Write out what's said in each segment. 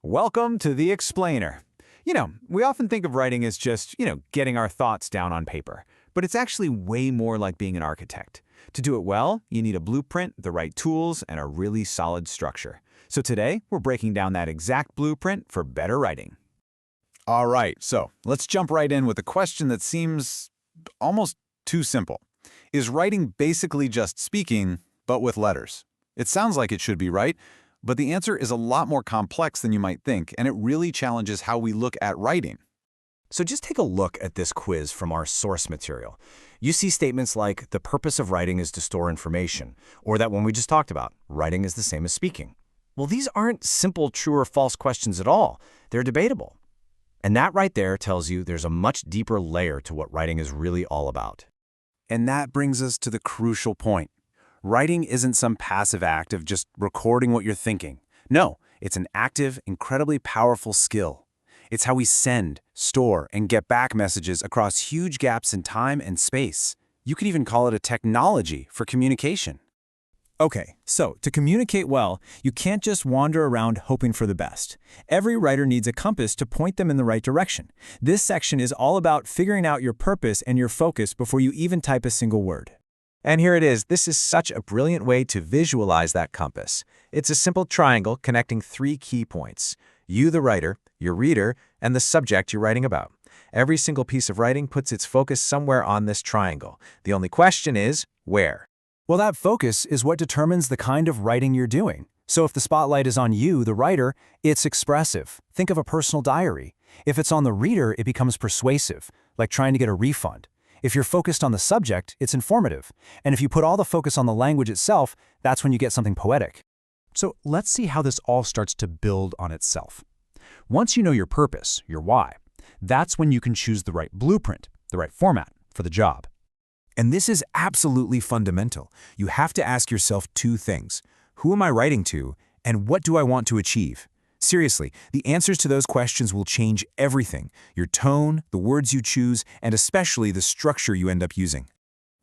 Welcome to The Explainer. We often think of writing as just, getting our thoughts down on paper. But it's actually way more like being an architect. To do it well, you need a blueprint, the right tools, and a really solid structure. So today, we're breaking down that exact blueprint for better writing. All right, so let's jump right in with a question that seems almost too simple. Is writing basically just speaking, but with letters? It sounds like it should be, right? But the answer is a lot more complex than you might think, and it really challenges how we look at writing. So just take a look at this quiz from our source material. You see statements like, the purpose of writing is to store information, or that one we just talked about, writing is the same as speaking. Well, these aren't simple true or false questions at all. They're debatable. And that right there tells you there's a much deeper layer to what writing is really all about. And that brings us to the crucial point. Writing isn't some passive act of just recording what you're thinking. No, it's an active, incredibly powerful skill. It's how we send, store, and get back messages across huge gaps in time and space. You could even call it a technology for communication. Okay, so to communicate well, you can't just wander around hoping for the best. Every writer needs a compass to point them in the right direction. This section is all about figuring out your purpose and your focus before you even type a single word. And here it is. This is such a brilliant way to visualize that compass. It's a simple triangle connecting three key points: you, the writer, your reader, and the subject you're writing about. Every single piece of writing puts its focus somewhere on this triangle. The only question is, where? Well, that focus is what determines the kind of writing you're doing. So if the spotlight is on you, the writer, it's expressive. Think of a personal diary. If it's on the reader, it becomes persuasive, like trying to get a refund. If you're focused on the subject, it's informative. And if you put all the focus on the language itself, that's when you get something poetic. So let's see how this all starts to build on itself. Once you know your purpose, your why, that's when you can choose the right blueprint, the right format for the job. And this is absolutely fundamental. You have to ask yourself two things. Who am I writing to, and what do I want to achieve? Seriously, the answers to those questions will change everything: your tone, the words you choose, and especially the structure you end up using.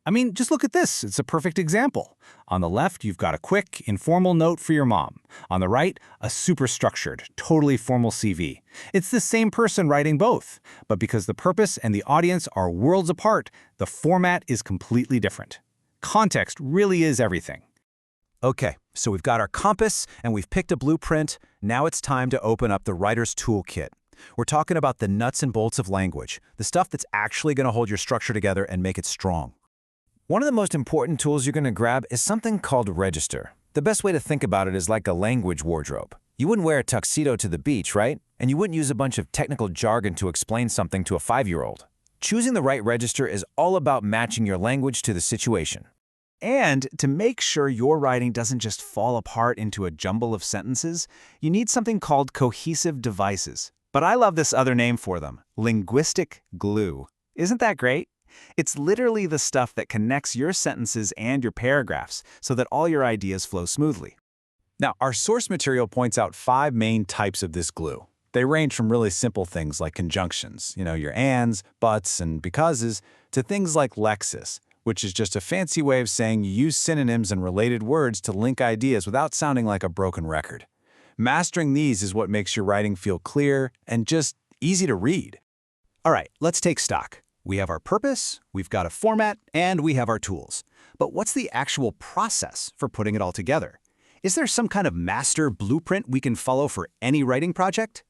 I mean, just look at this. It's a perfect example. On the left, you've got a quick, informal note for your mom. On the right, a super structured, totally formal CV. It's the same person writing both, but because the purpose and the audience are worlds apart, the format is completely different. Context really is everything. Okay, so we've got our compass and we've picked a blueprint. Now it's time to open up the writer's toolkit. We're talking about the nuts and bolts of language, the stuff that's actually going to hold your structure together and make it strong. One of the most important tools you're going to grab is something called Register. The best way to think about it is like a language wardrobe. You wouldn't wear a tuxedo to the beach, right? And you wouldn't use a bunch of technical jargon to explain something to a 5-year-old. Choosing the right register is all about matching your language to the situation. And to make sure your writing doesn't just fall apart into a jumble of sentences, you need something called cohesive devices. But I love this other name for them: linguistic glue. Isn't that great? It's literally the stuff that connects your sentences and your paragraphs so that all your ideas flow smoothly. Now, our source material points out 5 main types of this glue. They range from really simple things like conjunctions, your ands, buts, and becauses, to things like lexis, which is just a fancy way of saying you use synonyms and related words to link ideas without sounding like a broken record. Mastering these is what makes your writing feel clear and just easy to read. All right, let's take stock. We have our purpose, we've got a format, and we have our tools. But what's the actual process for putting it all together? Is there some kind of master blueprint we can follow for any writing project?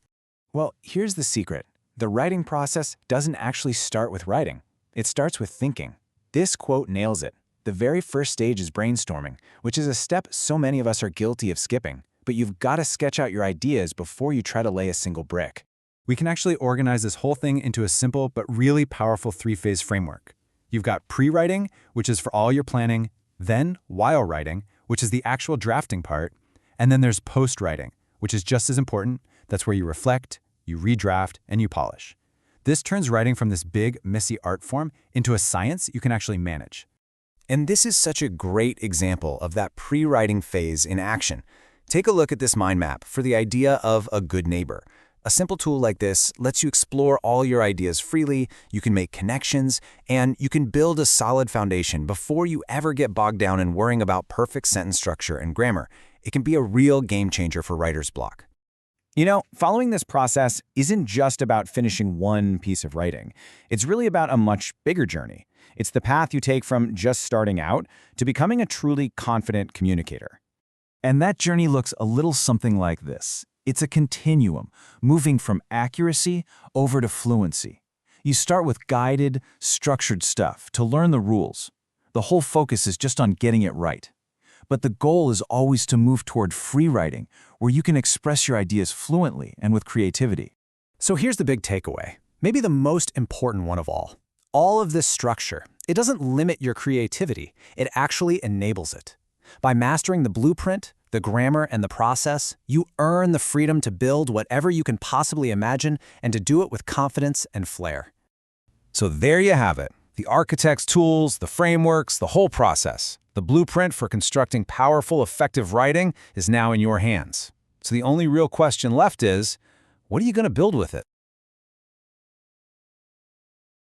Well, here's the secret. The writing process doesn't actually start with writing. It starts with thinking. This quote nails it. The very first stage is brainstorming, which is a step so many of us are guilty of skipping. But you've got to sketch out your ideas before you try to lay a single brick. We can actually organize this whole thing into a simple but really powerful 3-phase framework. You've got pre-writing, which is for all your planning, then while writing, which is the actual drafting part, and then there's post-writing, which is just as important. That's where you reflect, you redraft, and you polish. This turns writing from this big, messy art form into a science you can actually manage. And this is such a great example of that pre-writing phase in action. Take a look at this mind map for the idea of a good neighbor. A simple tool like this lets you explore all your ideas freely, you can make connections, and you can build a solid foundation before you ever get bogged down in worrying about perfect sentence structure and grammar. It can be a real game changer for writer's block. You know, following this process isn't just about finishing one piece of writing. It's really about a much bigger journey. It's the path you take from just starting out to becoming a truly confident communicator. And that journey looks a little something like this. It's a continuum, moving from accuracy over to fluency. You start with guided, structured stuff to learn the rules. The whole focus is just on getting it right. But the goal is always to move toward free writing, where you can express your ideas fluently and with creativity. So here's the big takeaway, maybe the most important one of all. All of this structure, it doesn't limit your creativity, it actually enables it. By mastering the blueprint, the grammar, and the process, you earn the freedom to build whatever you can possibly imagine and to do it with confidence and flair. So there you have it. The architect's tools, the frameworks, the whole process. The blueprint for constructing powerful, effective writing is now in your hands. So the only real question left is, what are you going to build with it?